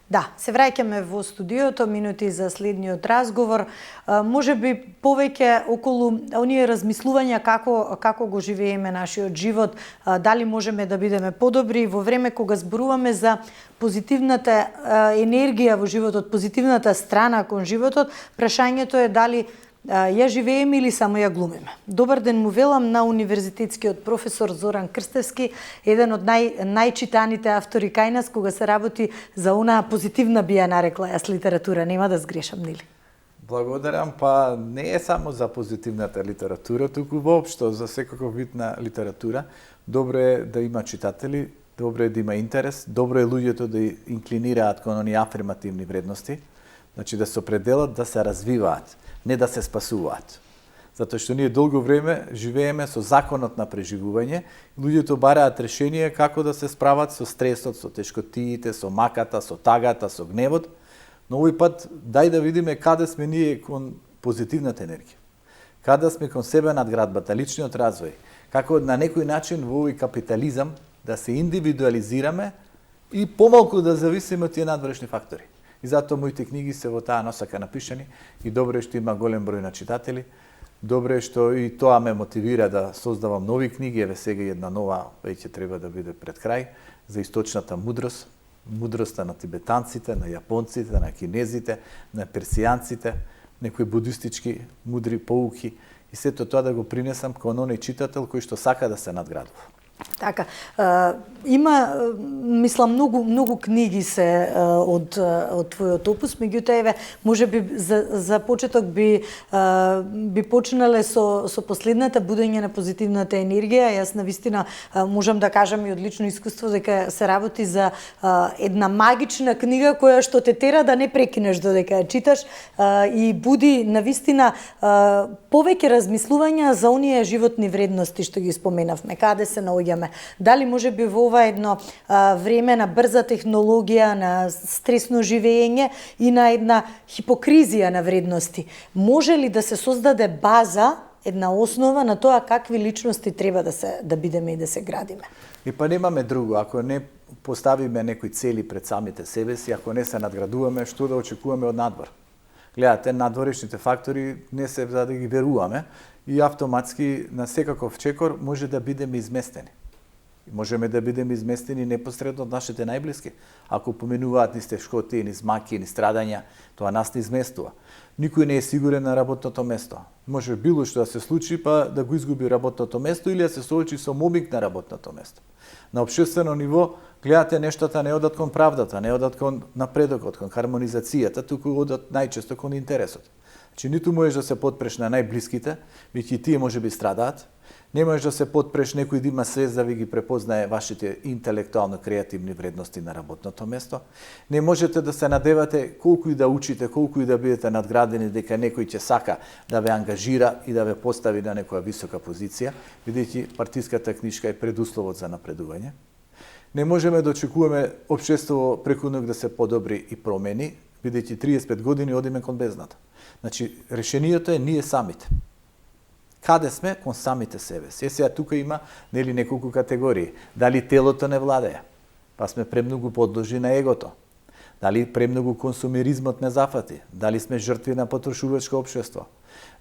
Да, се враќаме во студиото, минути за следниот разговор. Може би повеќе околу оние размислувања како го живееме нашиот живот, дали можеме да бидеме подобри во време кога зборуваме за позитивната енергија во животот, позитивната страна кон животот, прашањето е дали ја живееме или само ја глумиме. Добар ден му велам на универзитетскиот професор Зоран Крстевски, еден од најчитаните автори кај нас кога се работи за онаа позитивна, би ја нарекла јас, литература. Нема да сгрешам, нели? Благодарам, па не е само за позитивната литература, туку воопшто за секаков вид на литература. Добро е да има читатели, добро е да има интерес, добро е луѓето да инклинираат кон оние афирмативни вредности, значи да се определат да се развиваат, не да се спасуваат. Затоа што ние долго време живееме со законот на преживување, луѓето бараат решение како да се справат со стресот, со тешкотиите, со маката, со тагата, со гневот, но овој пат дај да видиме каде сме ние кон позитивната енергија. Каде сме кон себе надградбата, личниот развој, како на некој начин во овој капитализам да се индивидуализираме и помалку да зависиме од тие надворешни фактори. И затоа моите книги се во таа носака напишани и добро е што има голем број на читатели. Добро е што и тоа ме мотивира да создавам нови книги, еве сега една нова веќе треба да биде пред крај за источната мудрост, мудроста на тибетанците, на јапонците, на кинезите, на персијанците, некои будистички мудри поуки и сето тоа да го принесам кон оној читател кој што сака да се надградува. Така, има, мислам, многу книги се од твојот опус, меѓутоа еве, можеби за почеток би почнале со последната будење на позитивната енергија. Јас навистина можам да кажам и од лично искуство дека се работи за една магична книга која што те тера да не прекинеш додека ја читаш и буди навистина повеќе размислувања за оние животни вредности што ги споменавме, каде се наоѓаме. Дали може би во ова едно време на брза технологија, на стресно живење и на една хипокризија на вредности, може ли да се создаде база, една основа на тоа какви личности треба да бидеме и да се градиме? И па немаме друго, ако не поставиме некои цели пред самите себе си, ако не се надградуваме, што да очекуваме од надвор? Гледате, надворешните фактори не се за да ги веруваме и автоматски на секаков чекор може да бидеме изместени. Можеме да бидеме изместени непосредно од нашите најблиски. Ако поменуваат ни тешкоти, ни змаки, ни страдања, тоа нас не изместува. Никој не е сигурен на работното место. Може било што да се случи, па да го изгуби работното место или да се соочи со мобинг на работното место. На општествено ниво, гледате, нештата не одат кон правдата, не одат кон напредокот, кон хармонизацијата, туку одат најчесто кон интересот. Значи, ниту можеш да се подпреш на најблиските, веќе тие може би страдаат, не можеш да се подпреш некој да има свест да ви ги препознае вашите интелектуално креативни вредности на работното место. Не можете да се надевате колку и да учите, колку и да бидете надградени дека некој ќе сака да ве ангажира и да ве постави на некоја висока позиција, бидејќи партиската книжка е предусловот за напредување. Не можеме да очекуваме општество преку ноќ да се подобри и промени, бидејќи 35 години одиме кон бездната. Значи, решението е ние самите. Каде сме кон самите себе си? Сега тука има нели неколку категории. Дали телото не владее? Па сме премногу подложи на егото. Дали премногу консумеризмот не зафати? Дали сме жртви на потрошувачко општество?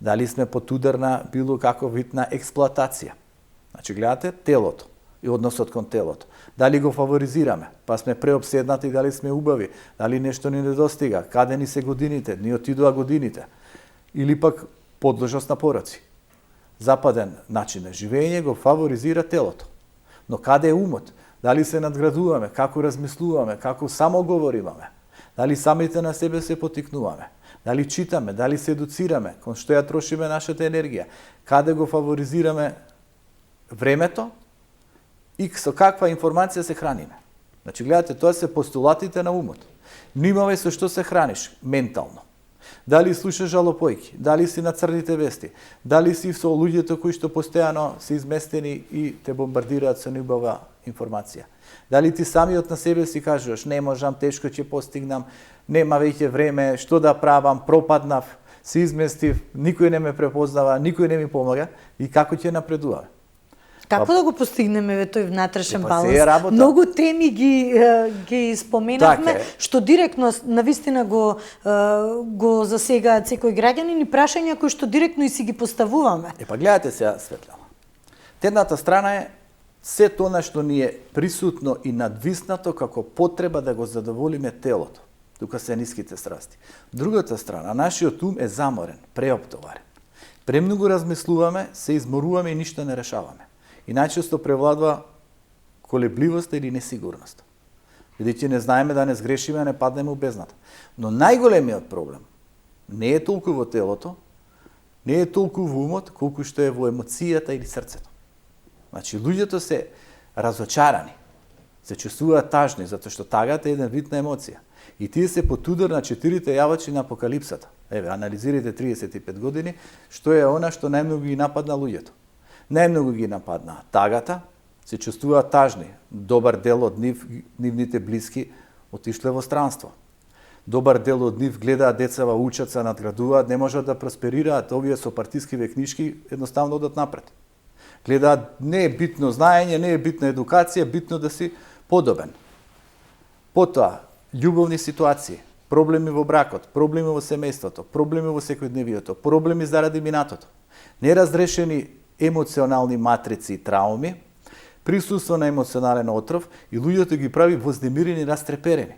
Дали сме под удар на било каков вид на експлоатација? Значи, гледате телото и односот кон телото. Дали го фаворизираме? Па сме преобседнати, дали сме убави? Дали нешто ни недостига? Каде ни се годините? Ни отидоа годините? Или пак подложност на пороци? Западен начин на живење го фаворизира телото. Но каде е умот? Дали се надградуваме? Како размислуваме? Како само говоримаме? Дали самите на себе се потикнуваме? Дали читаме? Дали се едуцираме? Кон што ја трошиме нашата енергија? Каде го фаворизираме времето? И со каква информација се храниме? Значи, гледате, тоа се постулатите на умот. Внимавај со што се храниш ментално. Дали слушаш жалопојки, дали си на црните вести, дали си со луѓето кои што постојано се изместени и те бомбардираат со неубава информација. Дали ти самиот на себе си кажуваш, не можам, тешко ќе постигнам, нема веќе време, што да правам, пропаднав, се изместив, никој не ме препознава, никој не ми помага и како ќе напредуваме. Како да го постигнеме тој внатрешен Па баланс? се е работа. Многу теми ги споменавме, Така е. што директно навистина го засегаат секој граѓанин и прашања кои што директно и си ги поставуваме. Па гледате сега, Светлана. Едната страна е се тоа што ни е присутно и надвиснато како потреба да го задоволиме телото. Тука се ниските страсти. Другата страна, нашиот ум е заморен, преоптоварен. Премногу размислуваме, се изморуваме и ништо не решаваме. И најчесто превладува колебливост или несигурност. Бидејќи не знаеме да не сгрешиме, не паднеме у бездната. Но најголемиот проблем не е толку во телото, не е толку во умот, колку што е во емоцијата или срцето. Значи, луѓето се разочарани, се чувствуваат тажни, затоа што тагата е еден вид на емоција. И тие се под удар на 4 јавачи на апокалипсата. Еве, анализирайте 35 години, што е она што најмногу ги нападна луѓето. Најмногу ги нападна тагата, се чувствуваат тажни. Добар дел од нивните блиски отишле во странство. Добар дел од нив гледаат децава, учат се, надградуваат, не можат да просперираат, овие со партискиве книжки едноставно одат напред. Гледаат, не е битно знаење, не е битна едукација, битно да си подобен. Потоа, љубовни ситуации, проблеми во бракот, проблеми во семејството, проблеми во секојдневието, проблеми заради минатото, неразрешени емоционални матрици и трауми, присуство на емоционален отров и луѓето ги прави вознемирени и растреперени.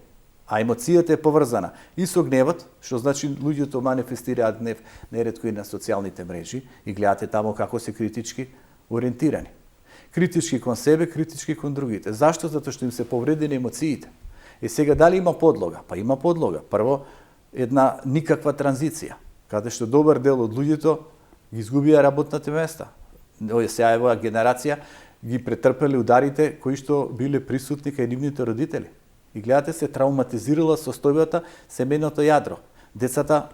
А емоцијата е поврзана и со гневот, што значи луѓето манифестираат гнев неретко и на социјалните мрежи и гледате таму како се критички ориентирани. Критички кон себе, критички кон другите. Зашто? Затоа што им се повредени емоциите. И сега дали има подлога? Па има подлога. Прво, една никаква транзиција, каде што добар дел од луѓето ги изгубија работните места. Сега евоја генерација ги претрпеле ударите кои што биле присутни кај нивните родители. И гледате, се травматизирала состојбата семејното јадро. Децата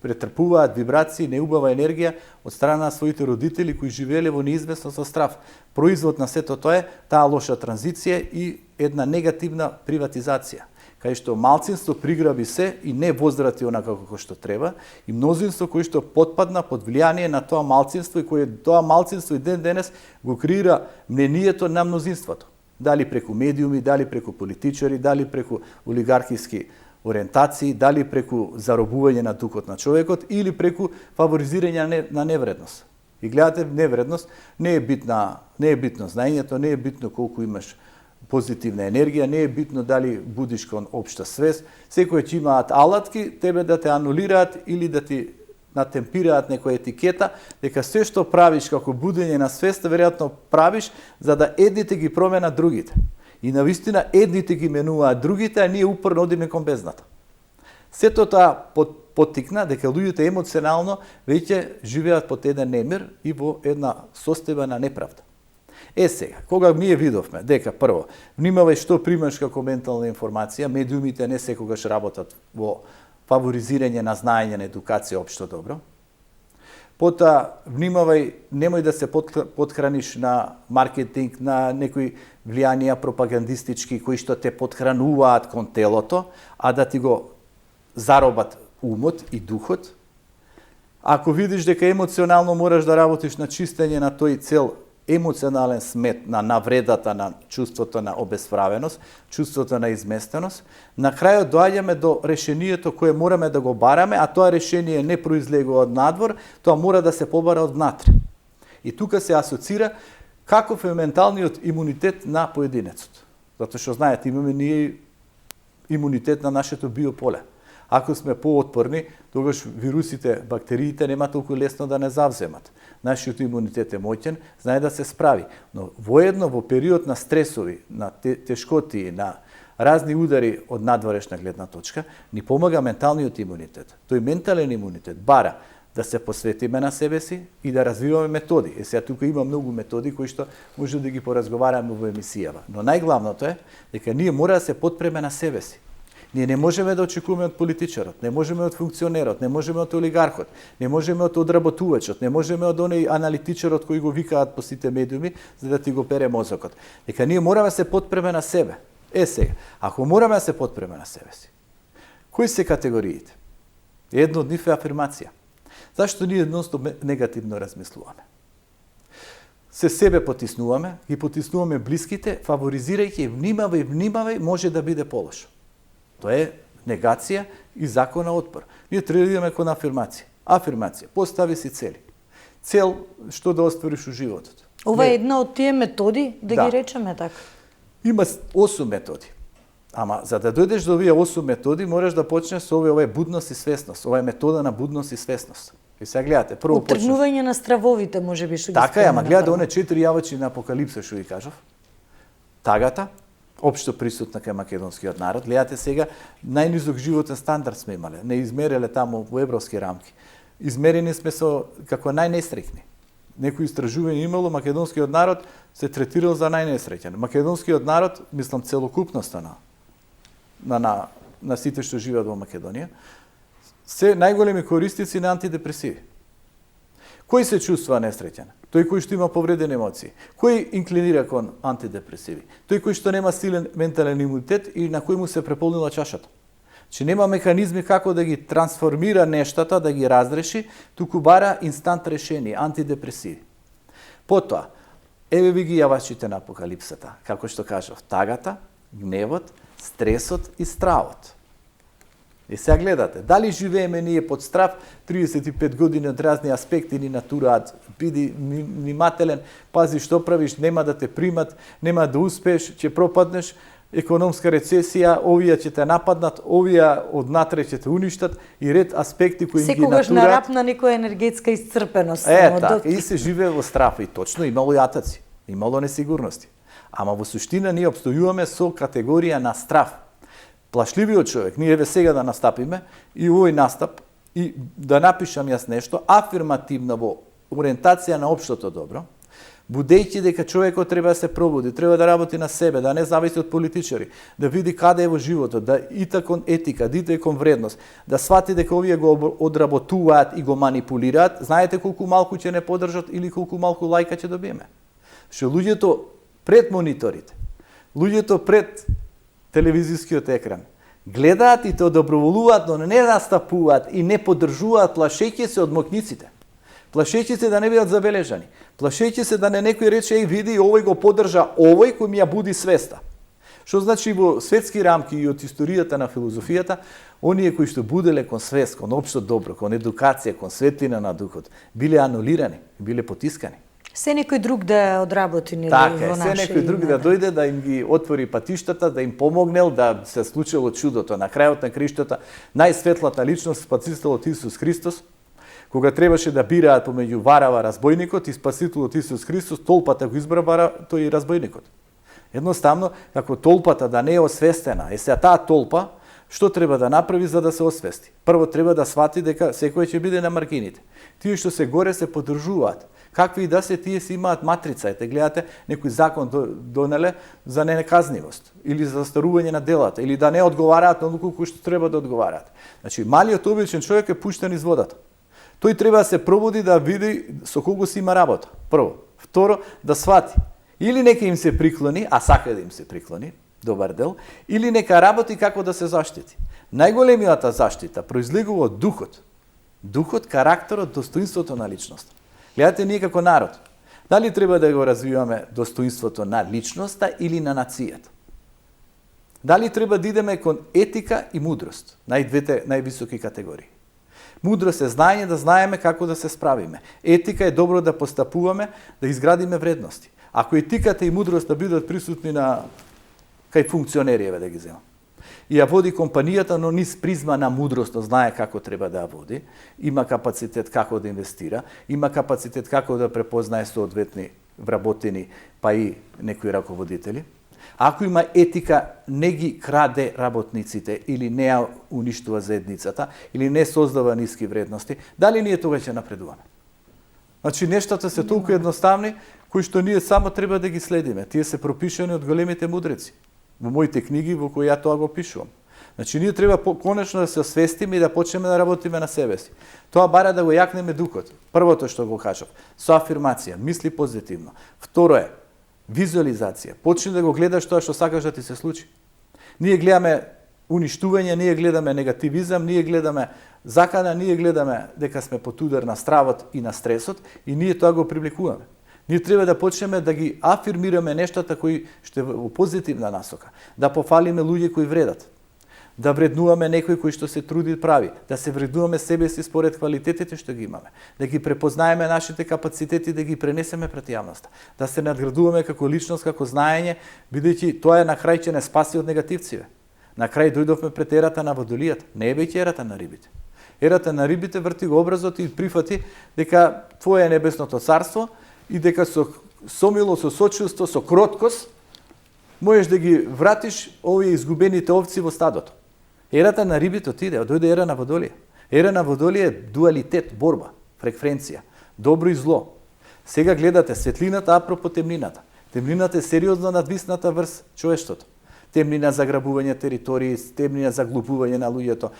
претрпуваат вибрации, неубава енергија од страна на своите родители кои живееле во неизвестно со страв. Производ на сето тоа е таа лоша транзиција и една негативна приватизација, кај што малцинство приграби се и не воздрати онака како што треба, и мнозинство кој што потпадна под влијание на тоа малцинство и кое тоа малцинство и ден денес го креира мнението на мнозинството. Дали преку медиуми, дали преку политичари, дали преку олигархиски ориентации, дали преку заробување на духот на човекот или преку фаворизирање на невредност. И гледате, невредност не е битно знаењето, не е битно колку имаш позитивна енергија, не е битно дали будиш кон општа свест, секој ќе имаат алатки тебе да те анулираат или да ти натемпираат некоја етикета, дека се што правиш како будење на свест, веројатно правиш за да едните ги променат другите. И навистина едните ги менуваат другите, а ние упорно одиме кон бездната. Сето тоа поттикна дека луѓето емоционално веќе живеат под еден немир и во една состојба на неправда. Сега, кога ние видовме дека прво, внимавај што примаш како ментална информација, медиумите не секогаш работат во фаворизирање на знаење, на едукација општо добро. Потоа, внимавај, немој да се подхраниш на маркетинг, на некои влијанија пропагандистички кои што те подхрануваат кон телото, а да ти го заробат умот и духот. Ако видиш дека емоционално мораш да работиш на чистење на тој цел емоционален смет на навредата на чувството на обесправеност, чувството на изместеност, на крајот доаѓаме до решението кое мораме да го бараме, а тоа решение не произлегува од надвор, тоа мора да се побара од внатре. И тука се асоцира каков е менталниот имунитет на поединецот. Затоа што знаете, имаме ние имунитет на нашето биополе. Ако сме поотпорни, тогаш вирусите, бактериите нема толку лесно да не завземат. Нашиот имунитет е моќен, знае да се справи. Но воедно во период на стресови, на тешкоти, на разни удари од надворешна гледна точка, ни помага менталниот имунитет. Тој ментален имунитет бара да се посветиме на себе си и да развиваме методи. Сега тука има многу методи кои што може да ги поразговараме во емисијава. Но најглавното е дека ние мора да се подпреме на себе си. Ние не можеме да очекуваме од политичарот, не можеме од функционерот, не можеме од олигархот, не можеме од одработувачот, не можеме од оној аналитичарот кој го викаат по сите медиуми за да ти го пере мозокот. Дека ние мораме да се подпреме на себе. Сега, ако мораме да се подпреме на себе си, кои се категориите? Едно од нив е афирмација. Зашто ние едностоп негативно размислуваме? се себе потиснуваме, ги потиснуваме блиските, фаворизирајќи, внимавај, може да биде полошо. Тоа е негација и закон на отпор. Ние треба да идеме кон афирмација. Афирмација, постави си цели. Цел што да оствариш у животот. Ова е една од тие методи, да ги речеме така. Има 8 методи. Ама за да дојдеш до овие 8 методи, мораш да почнеш со ова е будност и свесност. Ова е метода на будност и свесност. И сега гледате, прво почнеш. Отргнување на стравовите може би што ги така е, ама гледа оне 4 јавачи на Апокалипса што ви кажав. Тагата, општо присутна кај македонскиот народ. Гледате сега, најнизок животен стандард сме имале. Не измереле таму во европски рамки. Измерени сме со како најнесреќни. Некои истражување имало, македонскиот народ се третирал за најнесреќен. Македонскиот народ, мислам целокупноста на сите што живеат во Македонија, се најголеми користици на антидепресиви. Кој се чувствува несреќен? Тој кој што има повредени емоции. Кој инклинира кон антидепресиви? Тој кој што нема силен ментален имунитет и на кој му се преполнила чашата. Че нема механизми како да ги трансформира нештата, да ги разреши, туку бара инстант решение, антидепресиви. Потоа, еве ви ги јавачите на Апокалипсата, како што кажав, тагата, гневот, стресот и стравот. И сега гледате, дали живееме ние под страв, 35 години од разни аспекти ни натураат, биди внимателен, пази што правиш, нема да те примат, нема да успееш, ќе пропаднеш, економска рецесија, овие ќе те нападнат, овие однатре ќе те уништат и ред аспекти кои ги натураат. Секогаш на рап на некоја енергетска исцрпеност. Така, и се живее во страв и точно имало и атаци, имало несигурности. Ама во суштина ние обстојуваме со категорија на страв. Плашливиот човек, ние еве сега да настапиме и овој настап и да напишам јас нешто афирмативно во ориентација на општото добро, будејќи дека човекот треба да се пробуди, треба да работи на себе, да не зависи од политичари, да види каде е во животот, да ита кон етика, да ита кон вредност, да свати дека овие го одработуваат и го манипулираат, знаете колку малку ќе не поддржат или колку малку лајка ќе добиеме. Што луѓето пред мониторите, луѓето пред телевизискиот екран, гледаат и те одоброволуваат, но не настапуваат и не поддржуваат, плашејќи се од мокниците. Плашејќи се да не бидат забележани. Плашејќи се да не некој рече, еј види, овој го поддржа овој кој ми ја буди свеста. Што значи во светски рамки и од историјата на филозофијата, оние кои што буделе кон свест, кон општо добро, кон едукација, кон светлина на духот, биле анулирани, биле потискани. Се некој друг да одработи нели така, во наше се некој друг да дојде да им ги отвори патиштата, да им помогнел да се случило чудото. На крајот на криштата најсветлата личност, спасителот Исус Христос, кога требаше да бираат помеѓу Варава разбојникот и спасителот Исус Христос, толпата го избра тој и разбојникот. Едноставно, како толпата да не е освестена, сега таа толпа што треба да направи за да се освести? Прво треба да свати дека секој ќе биде на маргините. Тие што се горе се поддржуваат. Какви и да се, тие си имаат матрица. Ете, гледате, некој закон донеле за ненаказнивост, или за застарување на делата, или да не одговараат на колку што треба да одговараат. Значи, малиот обичен човек е пуштен из водата. Тој треба да се пробуди да види со кого си има работа. Прво. Второ, да свати. Или нека им се приклони, а сака да им се приклони, добар дел, или нека работи како да се заштити. Најголемијата заштита произлегува од духот. Духот, карактерот, достоинството на личноста. Гледате, ние како народ, дали треба да го развиваме достоинството на личноста или на нацијата? Дали треба да идеме кон етика и мудрост, најдвете највисоки категории? Мудрост е знаење да знаеме како да се справиме. Етика е добро да постапуваме, да изградиме вредности. Ако етиката и мудрост да бидат присутни на кај функционери, да ги земам, и ја води компанијата, но низ призма на мудрост, знае како треба да ја води, има капацитет како да инвестира, има капацитет како да препознае соодветни вработени, па и некои раководители. Ако има етика, не ги краде работниците или не ја уништува заедницата, или не создава ниски вредности, дали ние тога ќе напредуваме? Значи, нештата се толку едноставни, кои што ние само треба да ги следиме. Тие се пропишани од големите мудреци. Во моите книги, во кои ја тоа го пишувам. Значи, ние треба конечно да се освестиме и да почнеме да работиме на себе си. Тоа бара да го јакнеме духот. Првото што го кажав, со афирмација, мисли позитивно. Второ е, визуализација. Почни да го гледаш тоа што сакаш да ти се случи. Ние гледаме уништување, ние гледаме негативизам, ние гледаме закана, ние гледаме дека сме под удар на стравот и на стресот и ние тоа го привлекуваме. Ние треба да почнеме да ги афирмираме нештата кои што во позитивна насока, да пофалиме луѓе кои вредат, да вреднуваме некој кој што се труди прави, да се вреднуваме себе си според квалитетите што ги имаме, да ги препознаеме нашите капацитети, да ги пренесеме пред јавноста, да се надградуваме како личност, како знаење, бидејќи тоа на крај ќе не спаси од негативциве. На крај дојдовме пред ерата на водолијата, не е веќе ерата на рибите. Ерата на рибите врти го образот и прифати дека твое е небесното царство и дека со сомило, со сочувство, со кроткост можеш да ги вратиш овие изгубените овци во стадото. Ерата на рибите отиде, дојде ера на водолија. Ера на водолија е дуалитет, борба, фреквенција, добро и зло. Сега гледате светлината апропо темнината. Темнината е сериозно надвисната врз човештвото. Темнина за грабување територии, темнина за глупување на луѓето,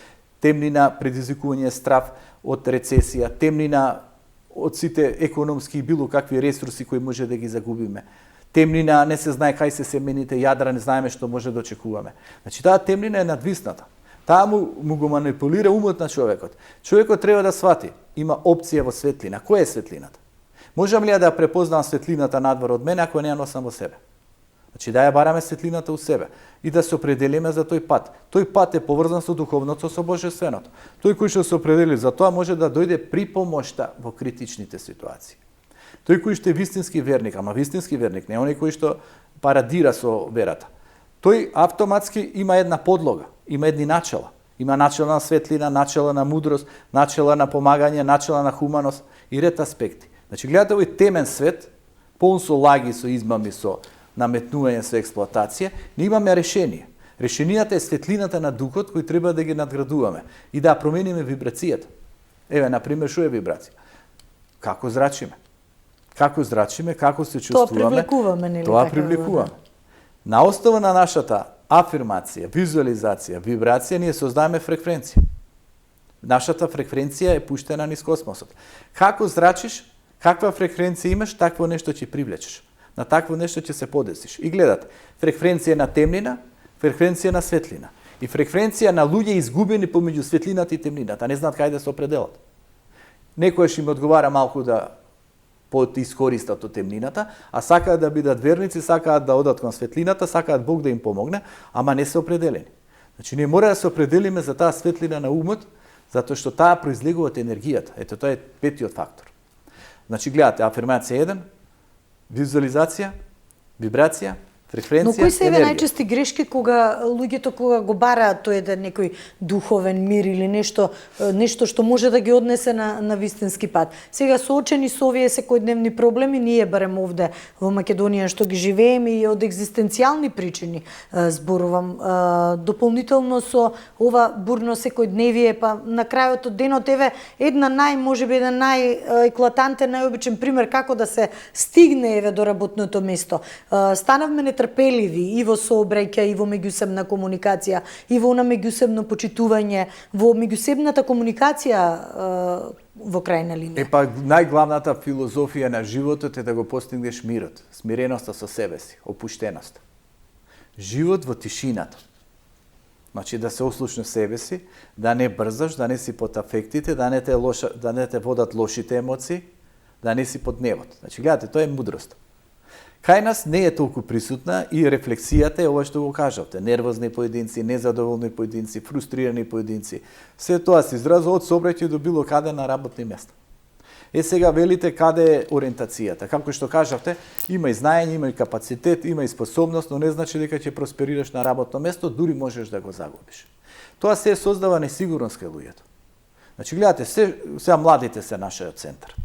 темнина предизвикување страв од рецесија, темнина од сите економски и било какви ресурси кои може да ги загубиме. Темнина, не се знае кај се семените јадра, не знаеме што може да очекуваме. Значи, таа темнина е надвисната. Таа му го манипулира умот на човекот. Човекот треба да свати, има опција во светлина. Која е светлината? Можам ли ја да препознам светлината надвор од мене ако не ја носам во себе? Значи, да ја бараме светлината у себе и да се определиме за тој пат. Тој пат е поврзан со духовното, со божественото. Тој кој што се определи за тоа може да дојде при помошта во критичните ситуации. Тој кој што е вистински верник, ама вистински верник, не оној кој што парадира со верата. Тој автоматски има една подлога, има едни начела. Има начела на светлина, начела на мудрост, начела на помагање, начела на хуманост и ред аспекти. Значи, гледате овој темен свет, полн со лаги, со измами, со наметнување, со експлоатација, не имаме решение. Решенијата е светлината на духот кој треба да ги надградуваме и да промениме вибрацијата. Еве, например, што е вибрација? Како зрачиме? Како зрачиме, како се чувствуваме? Тоа привлекуваме, нели? Тоа привлекуваме. На основа на нашата афирмација, визуализација, вибрација, ние создаваме фреквенција. Нашата фреквенција е пуштена низ космосот. Како зрачиш, каква фреквенција имаш, такво нешто ќе привлечеш. На такво нешто ќе се подесиш. И гледате, фреквенција на темнина, фреквенција на светлина. И фреквенција на луѓе изгубени помеѓу светлината и темнината, не знаат кај да се определат. Некојаш им одговара малку да искористат од темнината, а сакаат да бидат верници, сакаат да одат кон светлината, сакаат Бог да им помогне, ама не се определени. Значи, ние мора да се определиме за таа светлина на умот, затоа што таа произлегува од енергијата. Ето, тоа е петиот фактор. Значи, гледате, афирмација 1, визуализација, вибрација, фреквенција, Но кои се еве енергија. најчести грешки кога луѓето кога го бараат тој да некој духовен мир или нешто што може да ги однесе на вистински пат. Сега соочени со овие секојдневни проблеми, ние барем овде во Македонија што ги живееме и од екзистенцијални причини зборувам, дополнително со ова бурно секојдневие, па на крајот од денот еве една можеби еден најеклатантен, најобичен пример како да се стигне еве до работното место. Станавме нетрпеливи и во сообраќај, и во меѓусебна комуникација, и во меѓусебно почитување, во меѓусебната комуникација во крајна линија. Па најглавната филозофија на животот е да го постигнеш мирот, смиреноста со себе си, опуштеност. Живот во тишината. Значи да се ослушнеш себе си, да не брзаш, да не си под афектите, да не те водат лошите емоции, да не си под гневот. Значи гледате, тоа е мудрост. Кај нас не е толку присутна и рефлексијата е ова што го кажавте. Нервозни поединци, незадоволни поединци, фрустрирани поединци. Се тоа се изразува од сообраќај до било каде на работни места. Сега велите каде е ориентацијата. Како што кажавте, има и знаење, има и капацитет, има и способност, но не значи дека ќе просперираш на работно место, дури можеш да го загубиш. Тоа се создава несигурност кај луѓето. Значи гледате, сега младите се нашиот центар.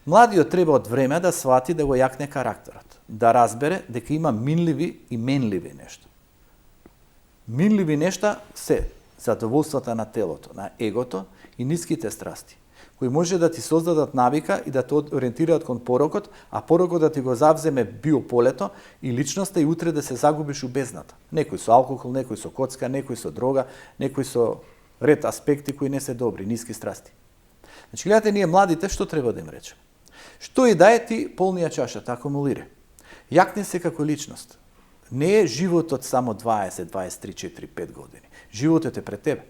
Младиот треба од време да свати да го јакне карактерот, да разбере дека има минливи и менливи нешта. Минливи нешта се задоволствата на телото, на егото и ниските страсти, кои може да ти создадат навика и да те ориентираат кон порокот, а порокот да ти го завземе биополето и личноста и утре да се загубиш у бездната. Некој со алкохол, некој со коцка, некој со дрога, некој со ред аспекти кои не се добри, ниски страсти. Значи, гледате, ние младите, што треба да им речем? Што и да е ти полнија чашата, акумулире. Јакни се како личност. Не е животот само 20, 23, 4, 5 години. Животот е пред тебе.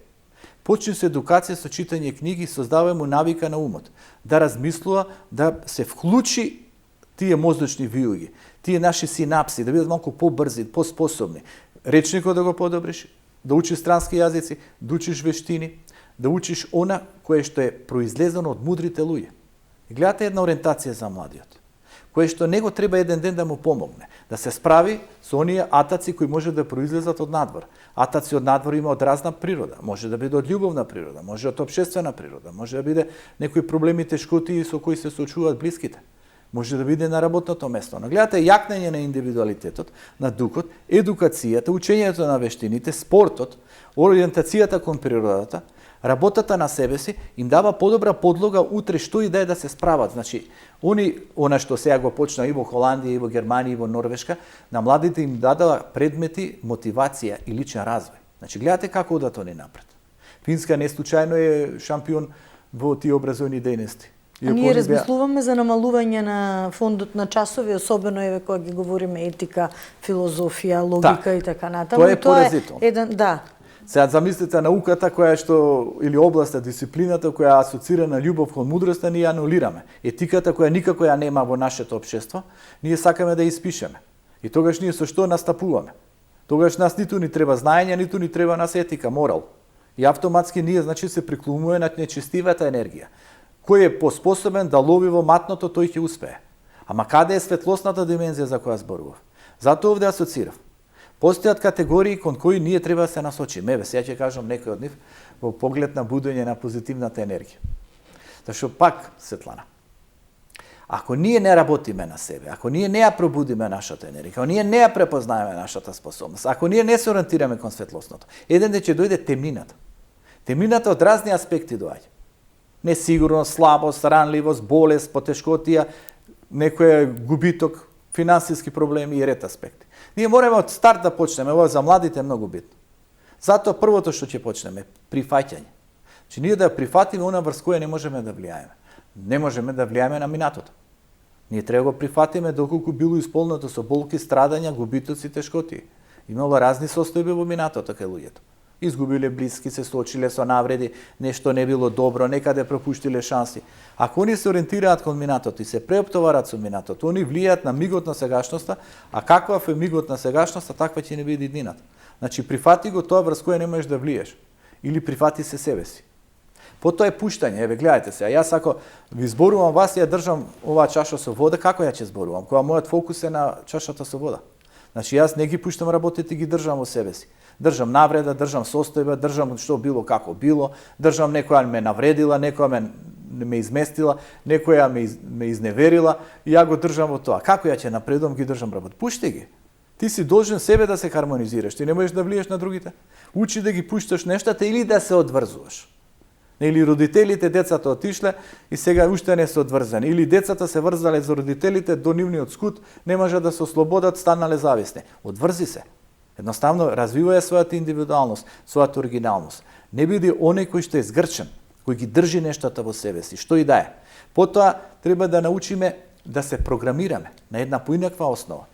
Почни со едукација со читање книги, создавај му навика на умот, да размислува, да се вклучи тие мозочни виуги, тие наши синапси, да бидат малку побрзи, поспособни. Речникот да го подобриш, да учиш странски јазици, да учиш вештини, да учиш она кое што е произлезено од мудрите луѓе. И гледате една ориентација за младиот, кое што него треба еден ден да му помогне, да се справи со оние атаци кои може да произлезат од надвор. Атаци од надвор има од разна природа, може да биде од љубовна природа, може од општествена природа, може да биде некои проблеми, тешкоти со кои се соочуваат блиските. Може да биде на работното место. Но гледате јакнење на индивидуалитетот, на духот, едукацијата, учењето на вештините, спортот, ориентацијата кон природата, работата на себе си им дава подобра подлога утре што и да е да се справат. Значи, она што сега го почна и во Холандија, и во Германија, и во Норвешка, на младите им дадава предмети, мотивација и личен развој. Значи, гледате како одат они напред. Финска не случајно е шампион во тие образовни дејности. А ние размислуваме за намалување на фондот на часови, особено еве кога ги говориме етика, филозофија, логика и така натаму. Тоа е поразително. Да. Сега замислите науката која што или областа, дисциплината која асоцира на љубов кон мудроста, ние анулираме. Етиката која никако ја нема во нашето општество, ние сакаме да испишеме. И тогаш ние со што настапуваме? Тогаш нас ниту ни треба знаење, ниту ни треба нас етика, морал. И автоматски ние значи се приклумуваме на нечестивата енергија. Кој е поспособен да лови во матното, тој ќе успее. Ама каде е светлосната димензија за која зборував? Затоа овде асоцирав. Постојат категории кон кои ние треба да се насочиме. Еве, сега ќе кажам некој од нив во поглед на будење на позитивната енергија. Зашто пак, Светлана, ако ние не работиме на себе, ако ние не ја пробудиме нашата енергија, ако ние не ја препознаеме нашата способност, ако ние не се ориентираме кон светлосното, еден ден ќе дојде темнината. Темнината од разни аспекти доаѓа. Несигурност, слабост, ранливост, болест, потешкотија, некој губиток, финансиски проблеми и ред аспекти. Ние мораме од старт да почнеме, ова за младите е многу битно. Затоа првото што ќе почнеме прифаќање. Че ние да прифатиме она врз која не можеме да влијаеме. Не можеме да влијаеме на минатото. Ние треба да го прифатиме доколку било исполнето со болки, страдања, губитоци, тешкоти. Имало разни состојби во минатото кај луѓето. Изгубиле блиски, се соочиле со навреди, нешто не било добро, некаде пропуштиле шанси. Ако они се ориентираат кон минатото и се преоптоварат со минатото, они влијаат на мигот на сегашноста, а каква е мигот на сегашноста, таква ќе не биде и днината. Значи, прифати го тоа врз која не можеш да влиеш. Или прифати се себе си. Потоа е пуштање. Еве, гледате се, јас ако ви зборувам вас, ја држам оваа чаша со вода, како ја ќе зборувам? Кога мојот фокус е на чашата со вода. Значи, јас не ги пуштам работите, ги држам во себе си. Држам навреда, држам состојба, држам што било како било, држам некоја ме навредила, некоја ме изместила, некоја ме изневерила и ја го држам во тоа. Како ја ќе напредувам, ги држам работ. Пушти ги. Ти си должен себе да се хармонизираш, ти не можеш да влиеш на другите. Учи да ги пушташ нештата или да се одврзуваш. Или родителите, децата отишле и сега уште не се одврзани. Или децата се врзале за родителите до нивниот скут, не може да се ослободат, станале зависни. Одврзи се. Едноставно, развивај својата индивидуалност, својата оригиналност. Не биди оној кој што е згрчен, кој ги држи нештата во себе си, што и да е. Потоа, треба да научиме да се програмираме на една поинаква основа.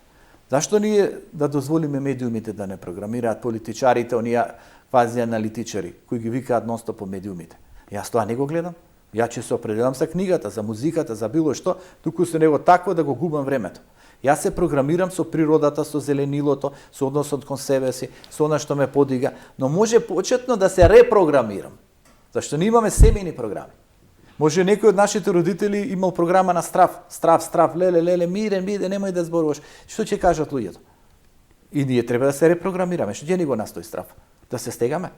Зашто ние да дозволиме медиумите да не програмираат, политичарите, оние квази аналитичари, кои ги викаат нонстоп по медиумите? Јас тоа не го гледам. Ја ќе се определам за книгата, за музиката, за било што, туку со него такво да го губам времето. Јас се програмирам со природата, со зеленилото, со односот кон себе си, со она што ме подига, но може почетно да се репрограмирам. Зашто ние имаме семејни програми. Може некој од нашите родители имал програма на страв, леле, мирен биде, немој да зборуваш. Што ќе кажат луѓето? И ние треба да се репрограмираме. Што ќе ни го настои страв? Да се стегаме?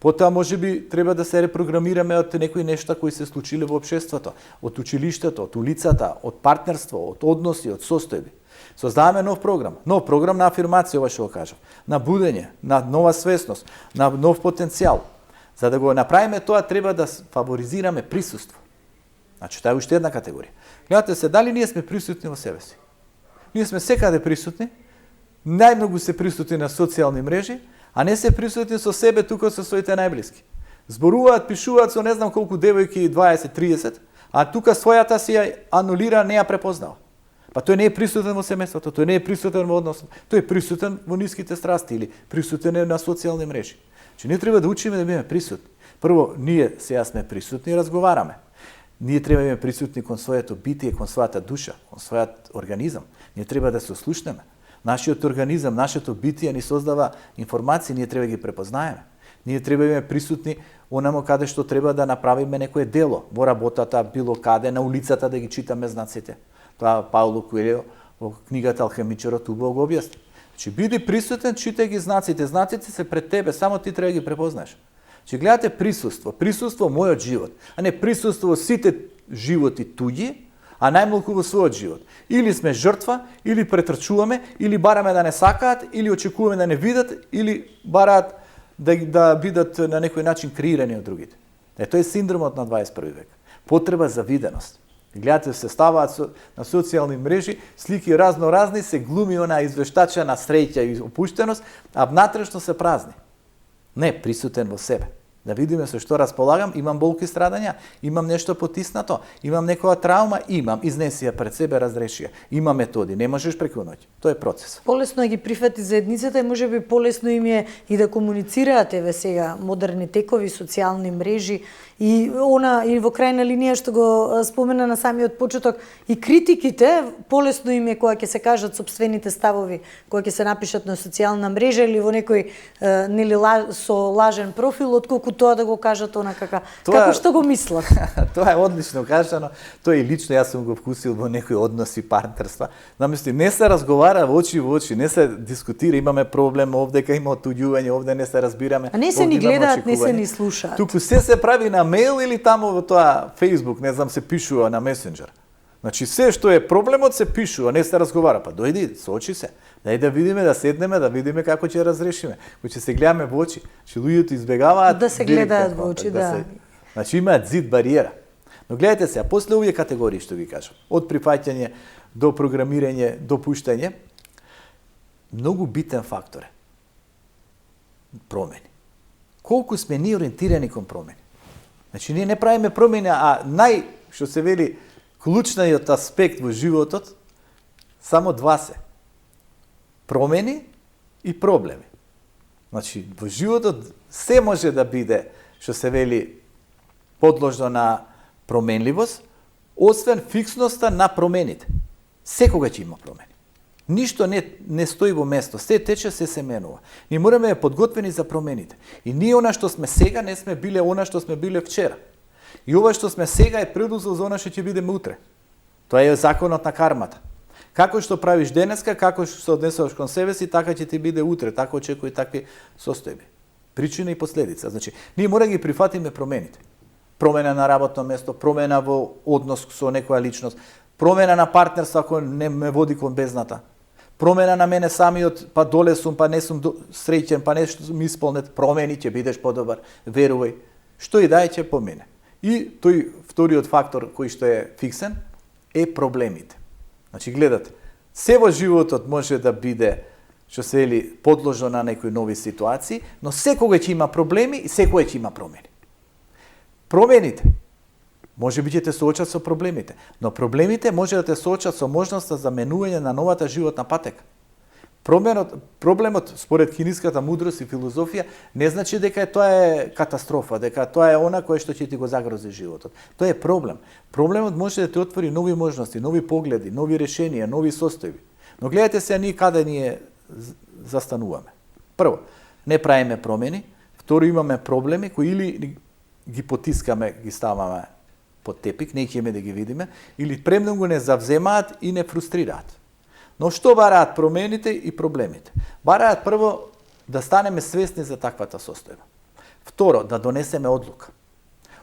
Потоа може би треба да се репрограмираме од некои нешта кои се случиле во општеството, од училиштето, од улицата, од партнерство, од односи, од состојби. Создаваме нов програм на афирмација, ова што го кажав, на будење, на нова свесност, на нов потенцијал. За да го направиме тоа, треба да фаворизираме присуство. Значи, тоа е уште една категорија. Гледате се, дали ние сме присутни во себе си? Ние сме секаде присутни, најмногу се присутни на социјални мрежи, а не се присутни со себе тука со своите најблиски. Зборуваат, пишуваат со не знам колку девојки, 20-30, а тука својата си ја анулира, не ја препознава. Па тој не е присутен во семејството, тој не е присутен во односот, тој е присутен во ниските страсти или присутен е на социјални мрежи. Че ние треба да учиме да бидеме присутни. Прво, ние сега сме присутни и разговараме. Ние треба да имаме присутни кон своето битие, кон својата душа, кон својот организам. Ние треба да се ослушнеме. Нашиот организам, нашето битие ни создава информации, ние треба да ги препознаеме. Ние треба да имаме присутни онамо каде што треба да направиме некое дело, во работата, било каде, на улицата да ги читаме знаците. Тоа Пауло Коелјо во книгата Алхемичарот убаво го објасни. Значи, биди присутен, читај ги знаците. Знаците се пред тебе, само ти треба да ги препознаеш. Че гледате присуство мојот живот, а не присуство во сите животи туѓи, а најмалку во својот живот. Или сме жртва, или претрчуваме, или бараме да не сакаат, или очекуваме да не видат, или бараат да бидат на некој начин креирани од другите. Тоа е синдромот на 21 век. Потреба за виденост. Гледате, се ставаат на социјални мрежи, слики разноразни, се глуми она извештача на среќа и опуштеност, а внатрешно се празни. Не, присутен во себе. Да видиме со што располагам, имам болки и страдања, имам нешто потиснато, имам некоја травма, имам, изнеси ја пред себе, разреши ја. Има методи, не можеш преку ноќ. Тоа е процес. Полесно ги прифати заедницата и можеби полесно им е и да комуницираат еве сега модерни текови, социјални мрежи и во крајна линија што го спомена на самиот почеток и критиките полесно им е кога ќе се кажат сопствените ставови, кога ќе се напишат на социјална мрежа или во некој со лажен профил, отколку тоа да го кажат како што го мислат. Тоа е одлично кажано. Тоа и лично јас сум го вкусил во некои односи, партнерства. Намисли, не се разговара во очи, не се дискутира, имаме проблем овдека, има отуѓување, овде не се разбираме. А не се ни гледаат, не се ни слушаат. Туку се прави на мејл или таму во тоа Facebook, не знам, се пишува на Месенџер. Значи, се што е проблемот се пишува, не се разговара. Па дојди, соочи се. Дај да видиме, да седнеме, да видиме како ќе разрешиме. Кој ќе се гледаме во очи. Че луѓето избегаваат да се гледаат во очи, да. Значи имаат зид бариера. Но гледате се, после овие категории што ви кажам, од прифаќање до програмирање, до пуштање, многу битен фактор е промени. Колку сме ние ориентирани кон промени. Значи ние не правиме промени, а што се вели, клучниот аспект во животот само два се. Промени и проблеми. Значи, во животот се може да биде, што се вели, подложно на променливост, освен фиксноста на промените. Секога ќе има промени. Ништо не стои во место, се тече, се менува. Ние мораме да подготвени за промените. И ние она што сме сега не сме биле она што сме биле вчера. И ова што сме сега е предуслов за она што ќе бидеме утре. Тоа е законот на кармата. Како што правиш денеска, како што се однесуваш кон себе си, така ќе ти биде утре, така очекувај такви состојби. Причина и последица. Значи, ние мора да ги прифатиме промените. Промена на работно место, промена во однос со некоја личност, промена на партнерство ако не ме води кон бездната. Промена на мене самиот, па доле сум, па не сум среќен, па нешто сум исполнет, промени, ќе бидеш подобар, верувај. Што и дај ќе помине. И тој вториот фактор кој што е фиксен е проблемите. Значи, гледате, се во животот може да биде, што се вели, подложено на некои нови ситуации, но секога ќе има проблеми и секога ќе има промени. Промените може би ќе те соочат со проблемите, но проблемите може да те соочат со можноста за менување на новата животна патека. Проблемот, според киниската мудрост и филозофија, не значи дека тоа е катастрофа, дека тоа е она кое што ќе ти го загрози животот. Тоа е проблем. Проблемот може да те отвори нови можности, нови погледи, нови решенија, нови состојби. Но гледате се ние каде ние застануваме. Прво, не правиме промени. Второ, имаме проблеми кои или ги потискаме, ги ставаме под тепик, не ќе да ги видиме, или премногу не завземаат и не фрустрираат. Но што бараат промените и проблемите? Бараат прво да станеме свесни за таквата состојба. Второ, да донесеме одлука.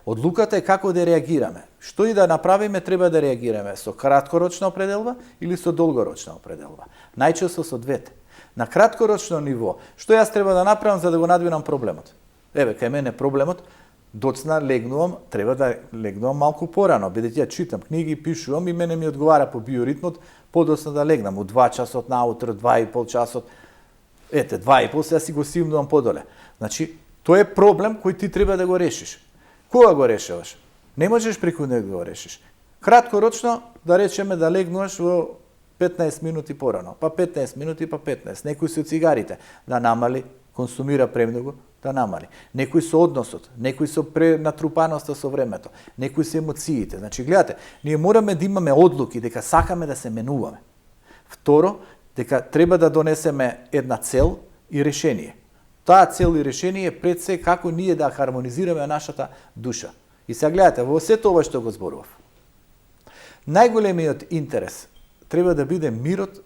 Одлуката е како да реагираме. Што и да направиме, треба да реагираме со краткорочна определба или со долгорочна определба. Најчесто со двете. На краткорочно ниво, што јас треба да направам за да го надвинам проблемот? Еве, кај мене проблемот, доцна легнувам, треба да легнувам малку порано, бидејќи ја читам книги, пишувам и мене ми одговара по биоритмот подоцна да легнам, у 2 часот наутро, 2,5 часот, 2,5 сега си го симнувам подоле. Значи, тоа е проблем кој ти треба да го решиш. Кога го решаваш? Не можеш преку него да го решиш. Краткорочно, да речеме да легнуваш во 15 минути порано, па 15 минути, па 15. Некој со цигарите да намали консумира премногу, да намали. Некој со односот, некој со пренатрупаноста со времето, некој со емоциите. Значи, гледате, ние мораме да имаме одлуки дека сакаме да се менуваме. Второ, дека треба да донесеме една цел и решение. Таа цел и решение е пред се како ние да хармонизираме нашата душа. И сега гледате, во сето ова што го зборував. Најголемиот интерес треба да биде мирот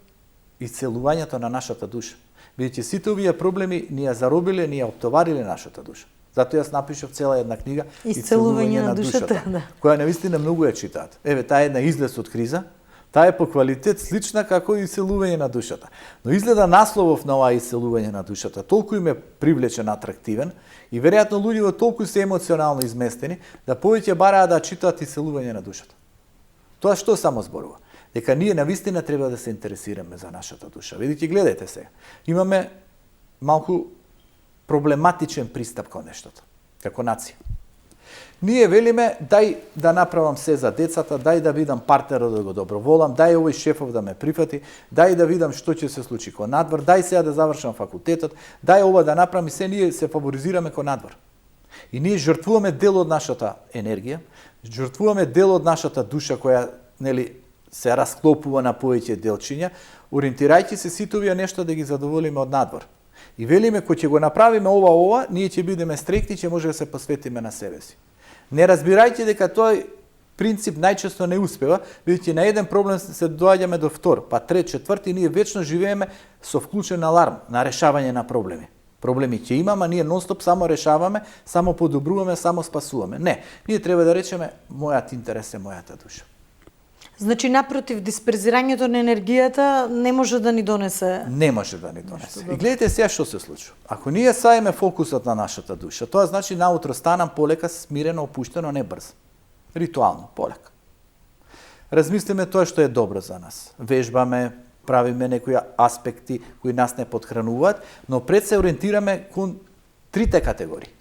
и целувањето на нашата душа. Бидејќи сите овие проблеми ни ја заробиле, ни ја оптовариле нашата душа. Затоа јас напишав цела една книга Исцелување на душата, да. Која навистина многу ја читаат. Еве, таа е една излез од криза, таа е по квалитет слична како и исцелување на душата. Но изгледа насловов на оваа исцелување на душата толку им е привлечен, атрактивен и веројатно луѓето толку се емоционално изместени да повеќе бараат да читаат исцелување на душата. Тоа што само зборува? Дека ние навистина треба да се интересираме за нашата душа. Видите, гледайте сега. Имаме малку проблематичен пристап кон нештото, како нација. Ние велиме, дај да направам се за децата, дај да видам партнерот да го доброволам, дај овој шефов да ме прифати, дај да видам што ќе се случи кон надвор, дај сега да завршам факултетот, дај ова да направам и се ние се фаворизираме кон надвор. И ние жртвуваме дел од нашата енергија, жртвуваме дел од нашата душа која, нели, се расклопува на повеќе делчиња, ориентирајќи се сите овие нешто да ги задоволиме од надвор. И велиме, кој ќе го направиме ова, ние ќе бидеме стрекни, ќе може да се посветиме на себе си. Не разбирајќи дека тој принцип најчесто не успева, бидејќи на еден проблем се доаѓаме до втор, па трет, четврти, ние вечно живееме со вклучен аларм на решавање на проблеми. Проблеми ќе имаме, а ние нонстоп само решаваме, само подобруваме, само спасуваме. Не, ние треба да речеме, мојат интерес е мојата душа. Значи, напротив, дисперзирањето на енергијата не може да ни донесе... Не може да ни донесе. И гледайте сега што се случува. Ако ние саеме фокусот на нашата душа, тоа значи наутро станам полека, смирено, опуштено, не брз. Ритуално, полека. Размислиме тоа што е добро за нас. Вежбаме, правиме некои аспекти кои нас не подхрануваат, но пред се ориентираме кон трите категории.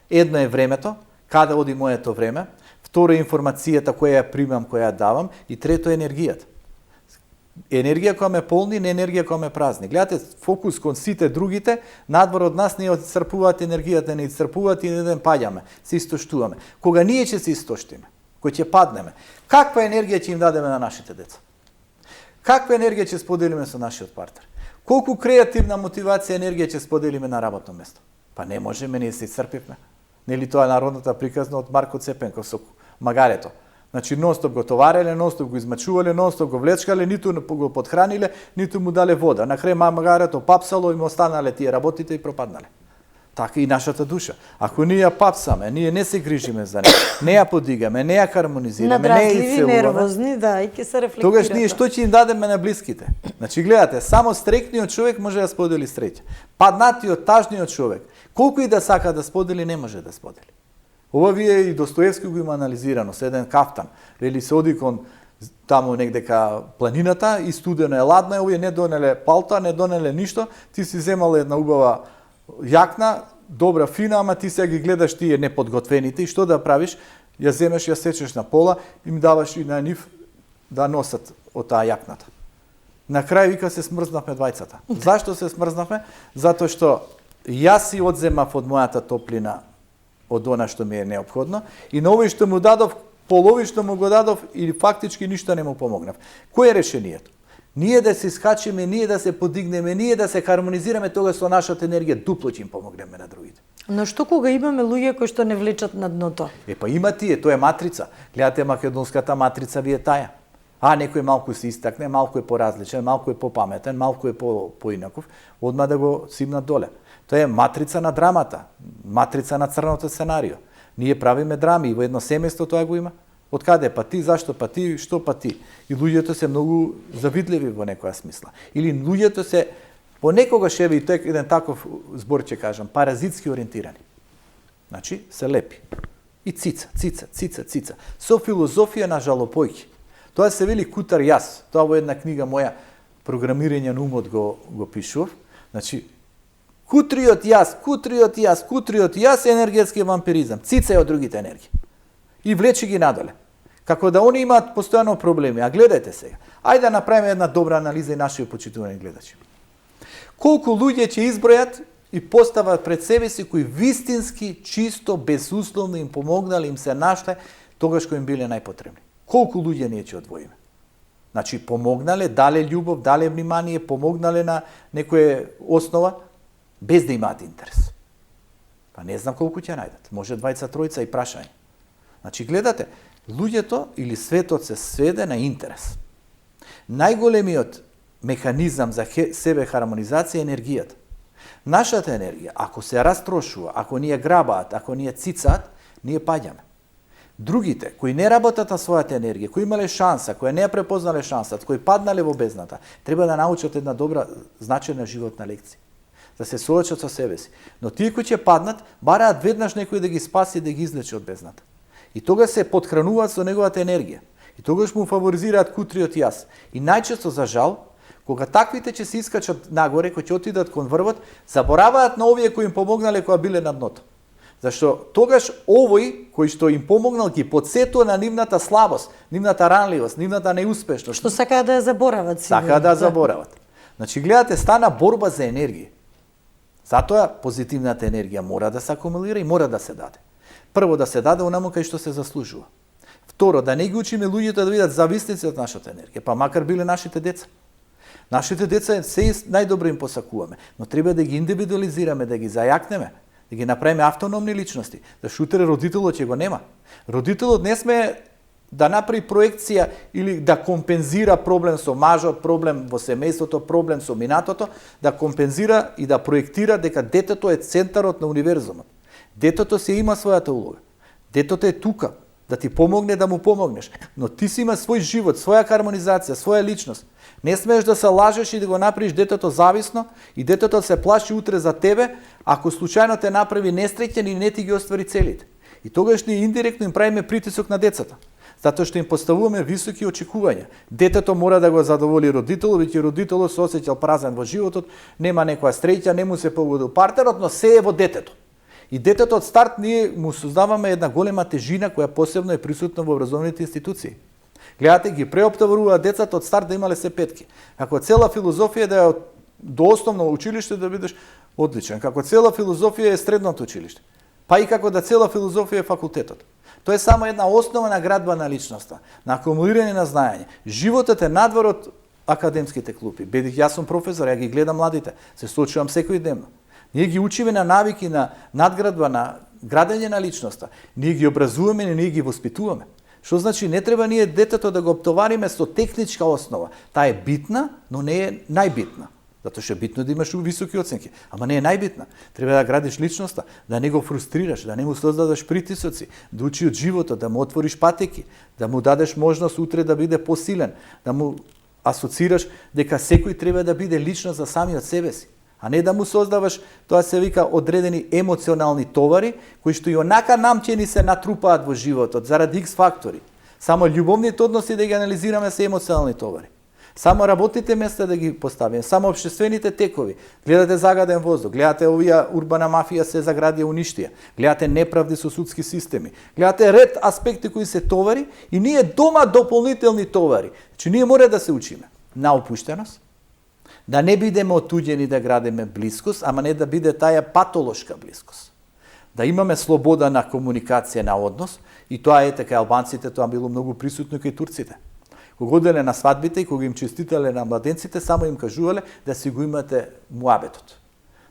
Едно е времето, каде оди моето време, второ е информацијата која ја примам, која ја давам, и трето е енергијата. Енергија која ме полни, не енергија која ме празни. Гледате, фокус кон сите другите, надвор од нас не исцрпуваат енергијата, не исцрпуваат и неден паѓаме, се истоштуваме. Кога ние ќе се истоштиме, кој ќе паднеме, каква енергија ќе им дадеме на нашите деца? Каква енергија ќе споделиме со нашиот партнер? Колку креативна мотивација енергија ќе споделиме на работно место? Па не можеме, ние се исцрпивме. Нели тоа е народната приказна од Марко Цепенко со магарето. Значи, нонстоп го товареле, нонстоп го измачувале, нонстоп го влечкале, ниту го подхраниле, ниту му дале вода. На крај магарето папсало и му останале тие работите и пропаднале. Така и нашата душа. Ако ние ја папсаме, ние не се грижиме за неја, не ја подигаме, не ја хармонизираме, не ја исцелуваме, нервозни, да, и ќе се рефлектира. тогаш ние што ќе им дадеме на блиските? Значи, гледате, само стрекниот човек може да сподели среќа. Паднатиот, тажниот човек, колку и да сака да сподели, не може да сподели. Ова вие и Достоевски го има анализирано, со еден кафтан. Вели се оди кон таму негдека планината и студено е, ладно е, овие не донеле палта, не донеле ништо, ти си земал една убава јакна, добра, фина, ама ти сега ги гледаш тие неподготвените и што да правиш? Ја земеш, ја сечеш на пола и им даваш и на нив да носат од таа јакната. На крај вика се смрзнавме двајцата. Зашто се смрзнавме? Затоа што јас си одземав од мојата топлина од она што ми е неопходно и на овој што му дадов, полови што му го дадов и фактички ништо не му помогнав. Кој е решението? Ние да се искачиме, ние да се подигнеме, ние да се хармонизираме, тога со нашата енергија дупло ќе им помогнеме на другите. Но што кога имаме луѓе кои што не влечат на дното? Па има тие, тоа е матрица. Гледате, македонската матрица ви е таја. Некој малку се истакне, малку е поразличен, малку е попаметен, малку е поинаков, одма да го симнат доле. Тоа е матрица на драмата, матрица на црното сценарио. Ние правиме драми и во едно семејство тоа го има. Од каде па ти, зашто па ти, што па ти? И луѓето се многу завидливи во некоја смисла. Или луѓето се понекогаш еве и еден таков збор ќе кажам, паразитски ориентирани. Значи се лепи. И цица, цица, цица, цица. Со филозофија на жалопојки. Тоа се вели кутар јас. Тоа во една книга моја програмирање на умот го пишував. Значи кутриот јас, кутриот јас, кутриот јас е енергетски вампиризам. Цица е од другите енергии. И влечи ги надоле. Како да они имаат постојано проблеми. А гледајте сега. Ајде да направиме една добра анализа и нашиот почитувани гледачи. Колку луѓе ќе избројат и постават пред себе си кои вистински, чисто, безусловно им помогнале, им се нашле тогаш кои им биле најпотребни. Колку луѓе ние ќе одвоиме? Значи, помогнале, дале љубов, дале внимание, помогнале на некоја основа, без да имаат интерес. Па не знам колку ќе најдат. Може двајца, тројца и прашање. Значи, гледате, луѓето или светот се сведе на интерес. Најголемиот механизам за себе хармонизација е енергијата. Нашата енергија, ако се растрошува, ако ние грабаат, ако ние цицаат, ние паѓаме. Другите, кои не работат на својата енергија, кои имале шанса, кои не ја препознале шансата, кои паднале во бездната, треба да научат една добра, значајна животна лекција. Да се соочат со себе си. Но тие кои ќе паднат, бараат веднаш некој да ги спаси, да ги излечи од бездната. И тога се потхрануваат со неговата енергија. И тогаш му фаворизираат кутриот јас. И најчесто, за жал, кога таквите ќе се искачат нагоре, кои ќе отидат кон врвот, забораваат на овие кои им помогнале кога биле на дното. Зашто тогаш овој кој што им помогнал ги потсетува на нивната слабост, нивната ранливост, нивната неуспешност. Што сакаат да ја заборават сигурно. Сакаат да ја заборават. Значи, гледате, стана борба за енергија. Затоа позитивната енергија мора да се акумулира и мора да се даде. Прво, да се даде онаму кај што се заслужува. Второ, да не ги учиме луѓето да бидат зависници од нашата енергија, па макар биле нашите деца. Нашите деца се најдобро им посакуваме, но треба да ги индивидуализираме, да ги зајакнеме, да ги направиме автономни личности, зашто утре родителот ќе го нема. Родителот не сме да направи проекција или да компензира проблем со мажот, проблем во семејството, проблем со минатото, да компензира и да проектира дека детето е центарот на универзумот. Детето се има својата улога. Детето е тука да ти помогне да му помогнеш, но ти си има свој живот, своја хармонизација, своја личност. Не смееш да се лажеш и да го направиш детето зависно и детето се плаши утре за тебе, ако случајно те направи несреќен и не ти ги оствари целите. И тогаш ние индиректно им правиме притисок на децата, затоа што им поставуваме високи очекувања. Детето мора да го задоволи родителот, веќе родителот се осеќал празен во животот, нема некоја среќа, не му се погодил партнерот, но се е во детето. И детето од старт ние му создаваме една голема тежина која посебно е присутна во образовните институции. Гледате, ги преоптоваруваат децата од старт да имале се петки. Како цела филозофија да е до основно училиште да бидеш одличен, како цела филозофија е средното училиште, па и како да цела филозофија е факултетот. Тоа е само една основа на градба на личноста, на акумулирање на знаење. Животот е надвор од академските клупи. Бедих јас сум професор, ја ги гледам младите, се соочувам секојдневно. Ние ги учиме на навики, на надградба, на градење на личноста. Ние ги образуваме, ние ги воспитуваме. Што значи, не треба ние детето да го оптовариме со техничка основа. Таа е битна, но не е најбитна. Затоа што е битно да имаш високи оценки, ама не е најбитна. Треба да градиш личноста, да не го фрустрираш, да не му создадеш притисоци, да учи од животот, да му отвориш патеки, да му дадеш можност утре да биде посилен, да му асоцираш дека секој треба да биде личност за самиот себе си, а не да му создаваш, тоа се вика, одредени емоционални товари, кои што и онака нам ќе ни се натрупаат во животот, заради X фактори. Само љубовните односи да ги анализираме се емоционални товари. Само работните места да ги поставиме, само општествените текови. Гледате загаден воздух, гледате овија урбана мафија се заградија, уништија, гледате неправди со судски системи, гледате ред аспекти кои се товари и ние дома дополнителни товари. Значи ние мора да се учиме на опуштеност, да не бидеме отуѓени да градиме блискост, ама не да биде таа патолошка блискост. Да имаме слобода на комуникација, на однос, и тоа е така, албанците, тоа било многу присутно кај турците. Кога оделе на свадбите и кога им честитале на младенците, само им кажувале да си го имате муабетот.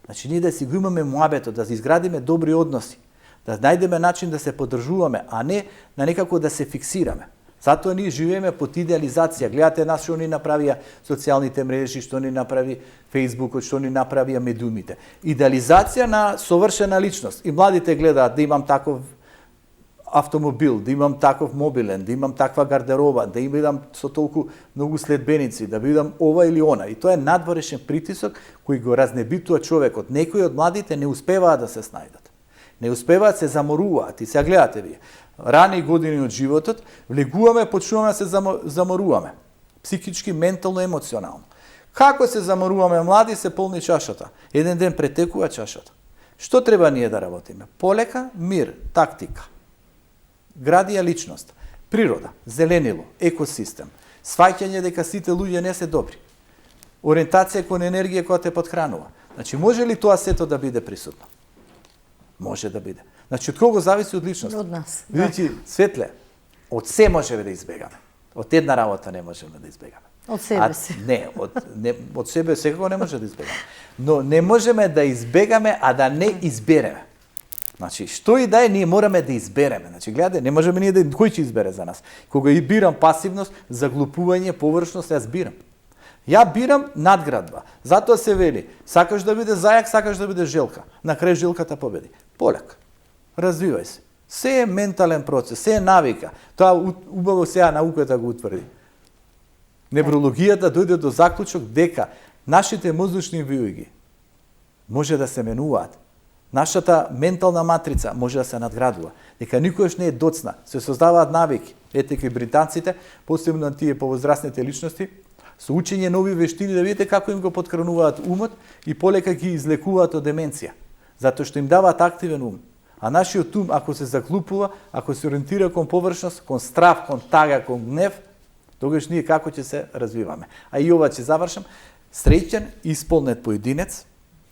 Значи ние да си го имаме муабетот, да изградиме добри односи, да најдеме начин да се поддржуваме, а не на некако да се фиксираме. Затоа ние живееме под идеализација. Гледате нас што ни направија социјалните мрежи, што ни направи Фејсбукот, што ни направија медиумите. Идеализација на совршена личност. И младите гледаат да имам таков автомобил, да имам таков мобилен, да имам таква гардероба, да бидам со толку многу следбеници, да бидам ова или она. И тоа е надворешен притисок кој го разнебитува човекот. Некои од младите не успеваат да се снајдат. Не успеваат, се заморуваат. И сега гледате вие, рани години од животот, влегуваме, почнуваме да се заморуваме. Психички, ментално, емоционално. Како се заморуваме млади, се полни чашата. Еден ден претекува чашата. Што треба ние да работиме? Полека, мир, тактика. Градија личност, природа, зеленило, екосистем, сваќање дека сите луѓе не се добри, ориентација кон енергија која те подхранува. Значи, може ли тоа сето да биде присутно? Може да биде. Значи, од кого зависи од личност? Од нас. Видите, Светле, од се можеме да избегаме. Од една работа не можеме да избегаме. Од себе си. Од себе секако не може да избегаме. Но не можеме да избегаме, а да не избереме. Значи, што и да е, ние мораме да избереме. Значи, гледате, не можеме ние да кој ќе избере за нас. Кога и бирам пасивност, заглупување, површност, јас бирам. Ја бирам надградба. Затоа се вели, сакаш да биде зајак, сакаш да биде желка. На крај желката победи. Полек. Развивај се. Се е ментален процес, се е навика. Тоа убаво сега науката го утврди. Неврологијата дојде до заклучок дека нашите мозочни виуги може да се менуваат. Нашата ментална матрица може да се надградува. Дека никогаш не е доцна. Се создаваат навики. Ете кај британците, посебно на тие повозрастните личности, со учење нови вештини да видите како им го поткрануваат умот и полека ги излекуваат од деменција. Затоа што им даваат активен ум. А нашиот ум, ако се заклупува, ако се ориентира кон површност, кон страв, кон тага, кон гнев, тогаш ние како ќе се развиваме. А и ова ќе завршам. Среќен, исполнет поединец,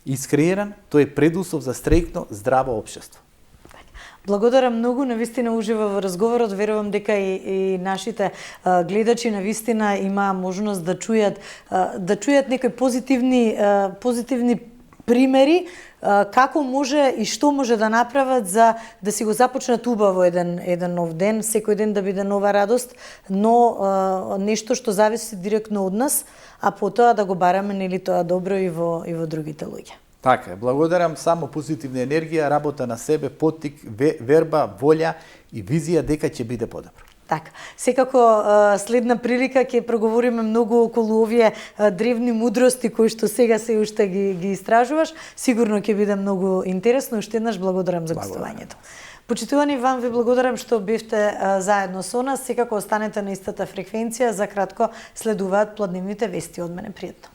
искреиран, тој е предуслов за среќно, здраво општество. Благодарам многу, навистина ужива во разговорот, верувам дека и нашите гледачи навистина имаа можност да чујат некои позитивни примери како може и што може да направат за да си го започнат убаво еден нов ден, секој ден да биде нова радост, но нешто што зависи директно од нас, а потоа да го бараме нели тоа добро и во другите луѓе. Така е, благодарам, само позитивна енергија, работа на себе, поттик, верба, волја и визија дека ќе биде подобро. Така, секако следна прилика ќе проговориме многу околу овие древни мудрости кои што сега се уште ги истражуваш, сигурно ќе биде многу интересно, уште еднаш благодарам за гостувањето. Почитувани, вам ви благодарам што бевте заедно со нас, секако останете на истата фреквенција, за кратко следуваат плодневните вести од мене, пријатно.